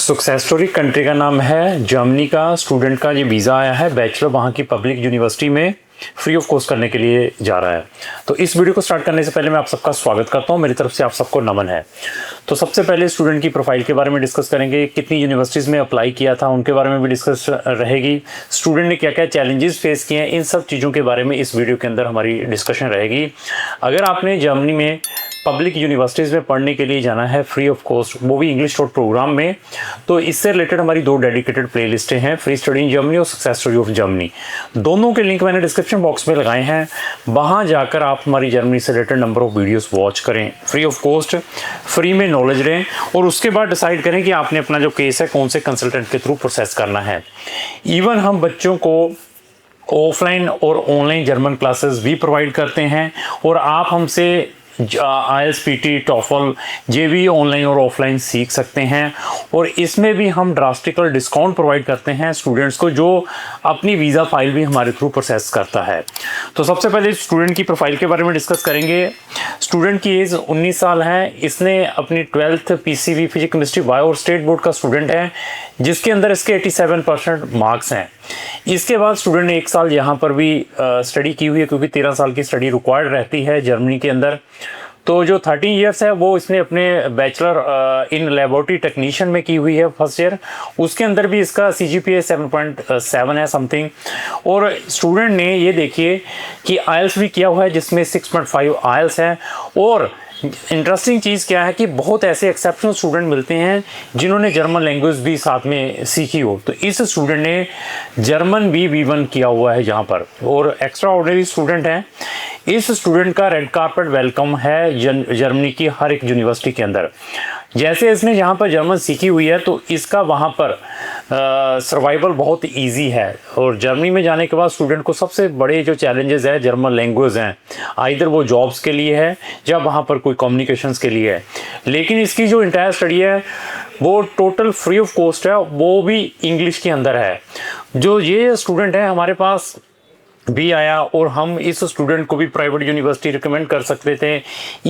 Success story country का नाम है जर्मनी का। स्टूडेंट का ये वीज़ा आया है, बैचलर वहाँ की पब्लिक यूनिवर्सिटी में फ्री ऑफ कॉस्ट करने के लिए जा रहा है। तो इस वीडियो को स्टार्ट करने से पहले मैं आप सबका स्वागत करता हूँ, मेरी तरफ से आप सबको नमन है। तो सबसे पहले स्टूडेंट की प्रोफाइल के बारे में डिस्कस करेंगे, कितनी यूनिवर्सिटीज़ में अप्लाई किया था उनके बारे में भी डिस्कस रहेगी, स्टूडेंट ने क्या क्या चैलेंजेस फेस किए हैं, इन सब चीज़ों के बारे में इस वीडियो के अंदर हमारी डिस्कशन रहेगी। अगर आपने जर्मनी में पब्लिक यूनिवर्सिटीज़ में पढ़ने के लिए जाना है फ्री ऑफ कॉस्ट, वो भी इंग्लिश शॉर्ट प्रोग्राम में, तो इससे रिलेटेड हमारी दो डेडिकेटेड प्लेलिस्टें हैं, फ्री स्टडी इन जर्मनी और सक्सेस स्टोरी ऑफ जर्मनी। दोनों के लिंक मैंने डिस्क्रिप्शन बॉक्स में लगाए हैं, वहाँ जाकर आप हमारी जर्मनी से related number of videos watch करें, फ्री ऑफ कॉस्ट, फ्री में नॉलेज लें और उसके बाद डिसाइड करें कि आपने अपना जो केस है कौन से कंसल्टेंट के थ्रू प्रोसेस करना है। इवन हम बच्चों को ऑफलाइन और ऑनलाइन जर्मन क्लासेस भी प्रोवाइड करते हैं और आप हमसे IELTS, PT, TOEFL ये भी ऑनलाइन और ऑफलाइन सीख सकते हैं। और इसमें भी हम ड्रास्टिकल डिस्काउंट प्रोवाइड करते हैं स्टूडेंट्स को जो अपनी वीज़ा फाइल भी हमारे थ्रू प्रोसेस करता है। तो सबसे पहले स्टूडेंट की प्रोफाइल के बारे में डिस्कस करेंगे। स्टूडेंट की एज 19 साल है, इसने अपनी 12th PCB physics chemistry bio और स्टेट बोर्ड का स्टूडेंट है, जिसके अंदर इसके 87% मार्क्स हैं। इसके बाद स्टूडेंट ने 1 साल यहाँ पर भी स्टडी की हुई है, क्योंकि 13 साल की स्टडी रिक्वायर्ड रहती है जर्मनी के अंदर। तो जो 13 ईयर्स है वो इसने अपने बैचलर इन लेबोरेटरी टेक्नीशियन में की हुई है फर्स्ट ईयर, उसके अंदर भी इसका CGPA 7.7 है समथिंग। और स्टूडेंट ने ये देखिए कि IELTS भी किया हुआ है, जिसमें 6.5 IELTS है। और इंटरेस्टिंग चीज़ क्या है कि बहुत ऐसे एक्सेप्शनल स्टूडेंट मिलते हैं जिन्होंने जर्मन लैंग्वेज भी साथ में सीखी हो। तो इस स्टूडेंट ने जर्मन भी B1 किया हुआ है यहाँ पर, और एक्स्ट्रा ऑर्डिनरी स्टूडेंट है। इस स्टूडेंट का रेड कार्पेट वेलकम है जर्मनी की हर एक यूनिवर्सिटी के अंदर। जैसे इसने यहाँ पर जर्मन सीखी हुई है तो इसका वहाँ पर सर्वाइवल बहुत इजी है। और जर्मनी में जाने के बाद स्टूडेंट को सबसे बड़े जो चैलेंजेस है जर्मन लैंग्वेज हैं, आइदर वो जॉब्स के लिए है या वहाँ पर कोई कम्युनिकेशंस के लिए है। लेकिन इसकी जो इंटायर स्टडी है वो टोटल फ्री ऑफ कॉस्ट है, वो भी इंग्लिश के अंदर है। जो ये स्टूडेंट है हमारे पास भी आया और हम इस स्टूडेंट को भी प्राइवेट यूनिवर्सिटी रिकमेंड कर सकते थे।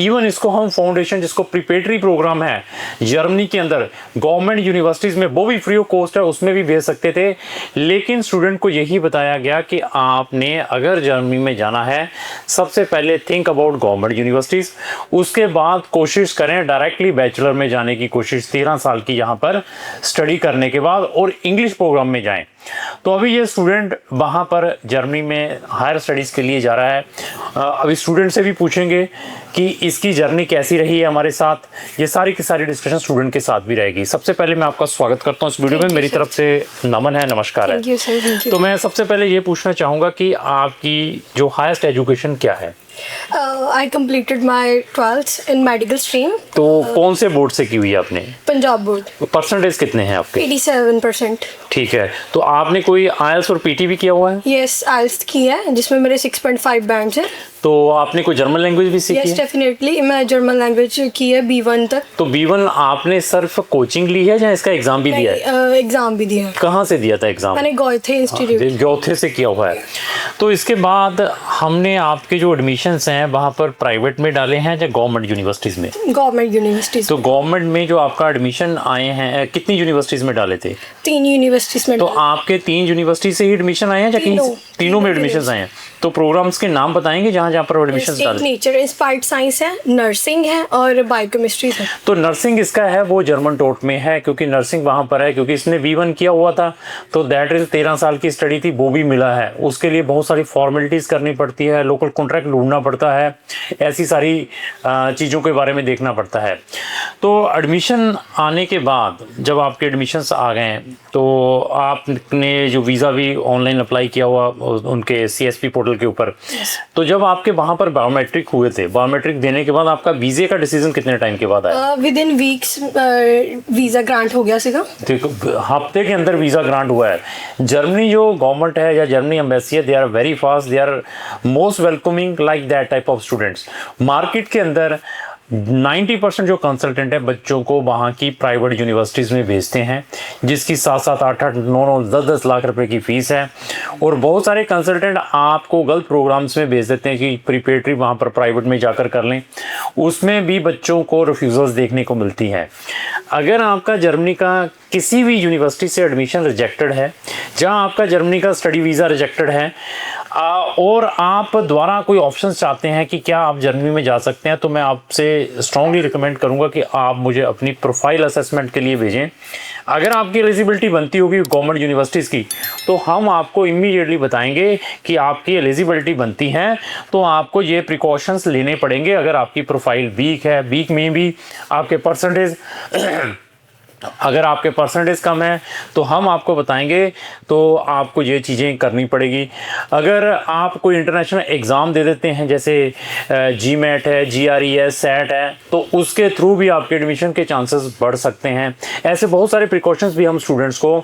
इवन इसको हम फाउंडेशन, जिसको प्रिपरेटरी प्रोग्राम है जर्मनी के अंदर गवर्नमेंट यूनिवर्सिटीज़ में, वो भी फ्री ऑफ कॉस्ट है, उसमें भी भेज सकते थे। लेकिन स्टूडेंट को यही बताया गया कि आपने अगर जर्मनी में जाना है, सबसे पहले थिंक अबाउट गवर्नमेंट यूनिवर्सिटीज़, उसके बाद कोशिश करें डायरेक्टली बैचलर में जाने की कोशिश 13 साल की यहाँ पर स्टडी करने के बाद, और इंग्लिश प्रोग्राम में जाएँ। तो अभी ये स्टूडेंट वहाँ पर जर्मनी में हायर स्टडीज़ के लिए जा रहा है। अभी स्टूडेंट से भी पूछेंगे कि इसकी जर्नी कैसी रही है हमारे साथ, ये सारी की सारी डिस्कशन स्टूडेंट के साथ भी रहेगी। सबसे पहले मैं आपका स्वागत करता हूँ इस वीडियो में, मेरी तरफ से नमन है, नमस्कार है। तो मैं सबसे पहले ये पूछना चाहूँगा कि आपकी जो हाईएस्ट एजुकेशन क्या है? I completed my 12th in medical stream. तो कौन से बोर्ड से की हुई है आपने? पंजाब बोर्ड। परसेंटेज कितने हैं आपके? 87%। ठीक है, तो आपने कोई IELTS और PT भी किया हुआ है? Yes, IELTS की है, जिसमें मेरे 6.5 बैंड्स हैं। तो आपने कोई जर्मन लैंग्वेज भी सीखी है? Yes, definitely, मैं जर्मन लैंग्वेज की है B1 तक। तो B1 आपने सिर्फ कोचिंग ली है या इसका एग्जाम भी दिया है? एग्जाम भी दिया है। कहाँ से दिया था एग्जाम? मैंने गोएथे इंस्टीट्यूट, गोएथे से किया हुआ है। तो इसके बाद हमने आपके जो एडमिशन्स हैं वहाँ पर प्राइवेट में डाले हैं या गवर्नमेंट यूनिवर्सिटीज़ में? Government universities. तो गवर्नमेंट में जो आपका एडमिशन आए हैं, कितनी यूनिवर्सिटीज़ में डाले थे? 3 यूनिवर्सिटीज में। तो आपके 3 यूनिवर्सिटी से ही एडमिशन आए हैं या कहीं तीनों में एडमिशन आए हैं? तो प्रोग्राम्स के नाम बताएंगे जहाँ जहाँ पर एडमिशन डाले? नेचर इंस्पायर्ड साइंस है, नर्सिंग है और बायोकेमिस्ट्री है। तो नर्सिंग इसका है वो जर्मन टोट में है, क्योंकि नर्सिंग वहाँ पर है, क्योंकि इसने B1 किया हुआ था। तो दैट इज 13 साल की स्टडी थी, वो भी मिला है। उसके लिए बहुत सारी फॉर्मेलिटीज़ करनी पड़ती है, लोकल कॉन्ट्रैक्ट ढूंढना पड़ता है, ऐसी सारी चीज़ों के बारे में देखना पड़ता है। तो एडमिशन आने के बाद जब आपके एडमिशन्स आ गए तो आपने जो वीज़ा भी ऑनलाइन अप्लाई किया हुआ उनके CSP पोर्टल के ऊपर, तो जब आपके वहाँ पर बायोमेट्रिक हुए थे, बायोमेट्रिक देने के बाद आपका वीज़े का डिसीजन कितने टाइम के बाद आया? With in weeks visa grant हो गया सीगा। देखो, हफ्ते के अंदर वीज़ा ग्रांट हुआ है। जर्मनी जो गवर्नमेंट है या जर्मनी एम्बेसी है, they are very fast, they are most welcoming like that type of students. Market के अंदर 90% जो कंसल्टेंट है बच्चों को वहाँ की प्राइवेट यूनिवर्सिटीज़ में भेजते हैं, जिसकी 7-7, 8-8, 9-9, 10-10 लाख रुपए की फ़ीस है। और बहुत सारे कंसल्टेंट आपको गलत प्रोग्राम्स में भेज देते हैं कि प्रिपरेटरी वहाँ पर प्राइवेट में जाकर कर लें, उसमें भी बच्चों को रिफ्यूज़ल्स देखने को मिलती है। अगर आपका जर्मनी का किसी भी यूनिवर्सिटी से एडमिशन रिजेक्टेड है, जहाँ आपका जर्मनी का स्टडी वीज़ा रिजेक्टेड है, और आप दोबारा कोई ऑप्शन चाहते हैं कि क्या आप जर्मनी में जा सकते हैं, तो मैं आपसे स्ट्रांगली रिकमेंड करूंगा कि आप मुझे अपनी प्रोफाइल असेसमेंट के लिए भेजें। अगर आपकी एलिजिबिलिटी बनती होगी गवर्नमेंट यूनिवर्सिटीज़ की, तो हम आपको इमीडिएटली बताएंगे कि आपकी एलिजिबिलिटी बनती है, तो आपको ये प्रिकॉशंस लेने पड़ेंगे। अगर आपकी प्रोफाइल वीक है, वीक में भी आपके परसेंटेज अगर आपके परसेंटेज कम है, तो हम आपको बताएंगे, तो आपको ये चीज़ें करनी पड़ेगी। अगर आप कोई इंटरनेशनल एग्ज़ाम दे देते हैं, जैसे GMAT है, GRE है, SAT है, तो उसके थ्रू भी आपके एडमिशन के चांसेस बढ़ सकते हैं। ऐसे बहुत सारे प्रिकॉशंस भी हम स्टूडेंट्स को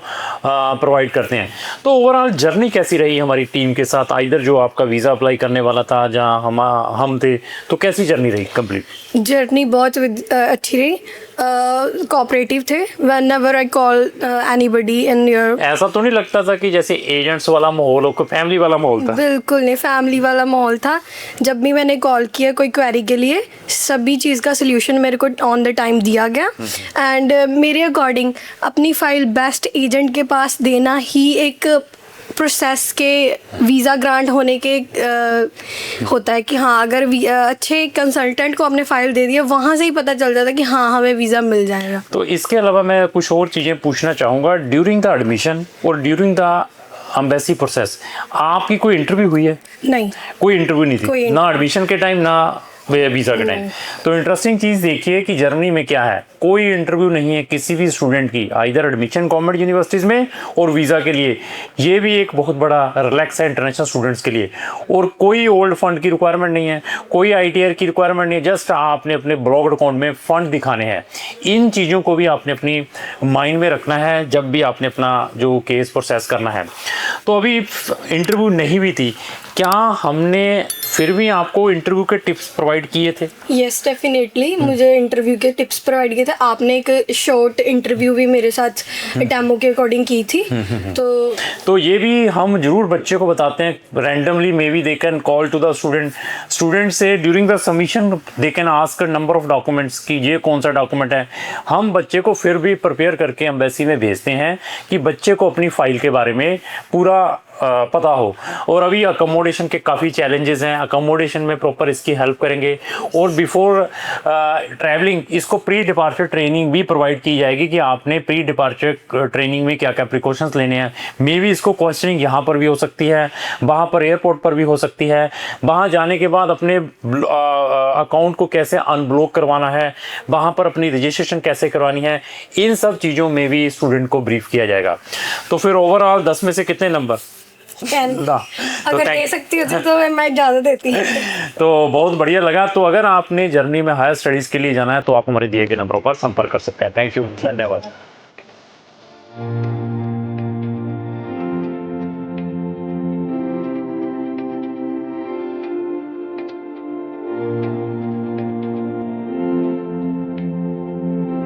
प्रोवाइड करते हैं। तो ओवरऑल जर्नी कैसी रही हमारी टीम के साथ? आइदर जो आपका वीज़ा अप्लाई करने वाला था, जहाँ हम थे, तो कैसी जर्नी रही कंप्लीट? जर्नी बहुत अच्छी रही, कोऑपरेटिव थे। whenever I call anybody in your ऐसा तो नहीं लगता था कि जैसे एजेंट्स वाला माहौल हो, कोई फैमिली वाला माहौल था? बिल्कुल नहीं, फैमिली वाला माहौल था। जब भी मैंने कॉल किया कोई क्वेरी के लिए, सभी चीज़ का सल्यूशन मेरे को ऑन द टाइम दिया गया। एंड मेरे अकॉर्डिंग अपनी फाइल बेस्ट एजेंट के पास देना ही एक प्रोसेस के वीज़ा ग्रांट होने के होता है कि हाँ, अगर अच्छे कंसल्टेंट को अपने फाइल दे दिया, वहाँ से ही पता चल जाता है कि हाँ, हमें वीज़ा मिल जाएगा। तो इसके अलावा मैं कुछ और चीज़ें पूछना चाहूँगा। ड्यूरिंग द एडमिशन और ड्यूरिंग द एम्बेसी प्रोसेस आपकी कोई इंटरव्यू हुई है? नहीं, कोई इंटरव्यू नहीं थी, ना एडमिशन के टाइम ना वीज़ा के टाइम। तो इंटरेस्टिंग चीज़ देखिए कि जर्मनी में क्या है, कोई इंटरव्यू नहीं है किसी भी स्टूडेंट की, आइदर एडमिशन गवर्नमेंट यूनिवर्सिटीज़ में और वीज़ा के लिए। ये भी एक बहुत बड़ा रिलैक्स है इंटरनेशनल स्टूडेंट्स के लिए। और कोई ओल्ड फंड की रिक्वायरमेंट नहीं है, कोई ITR की रिक्वायरमेंट नहीं है, जस्ट आपने अपने ब्लॉग अकाउंट में फ़ंड दिखाने हैं। इन चीज़ों को भी आपने अपनी माइंड में रखना है जब भी आपने अपना जो केस प्रोसेस करना है। तो अभी इंटरव्यू नहीं भी थी, क्या हमने फिर भी आपको इंटरव्यू के टिप्स प्रोवाइड किए थे? यस, डेफिनेटली मुझे इंटरव्यू के टिप्स प्रोवाइड किए थे। आपने एक शॉर्ट इंटरव्यू भी मेरे साथ डेमो के अकॉर्डिंग की थी। तो ये भी हम जरूर बच्चे को बताते हैं randomly, maybe they can call to the student से during the submission they can ask number of documents कि ये कौन सा डॉक्यूमेंट है। हम बच्चे को फिर भी प्रिपेयर करके एम्बेसी में भेजते हैं कि बच्चे को अपनी फाइल के बारे में पूरा पता हो। और अभी अकोमोडेशन के काफ़ी चैलेंजेस हैं, अकोमोडेशन में प्रॉपर इसकी हेल्प करेंगे। और बिफोर ट्रैवलिंग इसको प्री डिपार्चर ट्रेनिंग भी प्रोवाइड की जाएगी कि आपने प्री डिपार्चर ट्रेनिंग में क्या क्या प्रिकॉशंस लेने हैं। मे बी इसको क्वेश्चनिंग यहाँ पर भी हो सकती है, वहाँ पर एयरपोर्ट पर भी हो सकती है। वहाँ जाने के बाद अपने अकाउंट को कैसे अनब्लॉक करवाना है, वहाँ पर अपनी रजिस्ट्रेशन कैसे करवानी है, इन सब चीज़ों में भी स्टूडेंट को ब्रीफ किया जाएगा। तो फिर ओवरऑल 10 में से कितने नंबर? अगर दे सकती होती तो मैं ज़्यादा देती। तो बहुत बढ़िया लगा। तो अगर आपने जर्नी में हायर स्टडीज़ के लिए जाना है तो आप हमारे दिए गए नंबरों पर संपर्क कर सकते हैं। थैंक यू, धन्यवाद।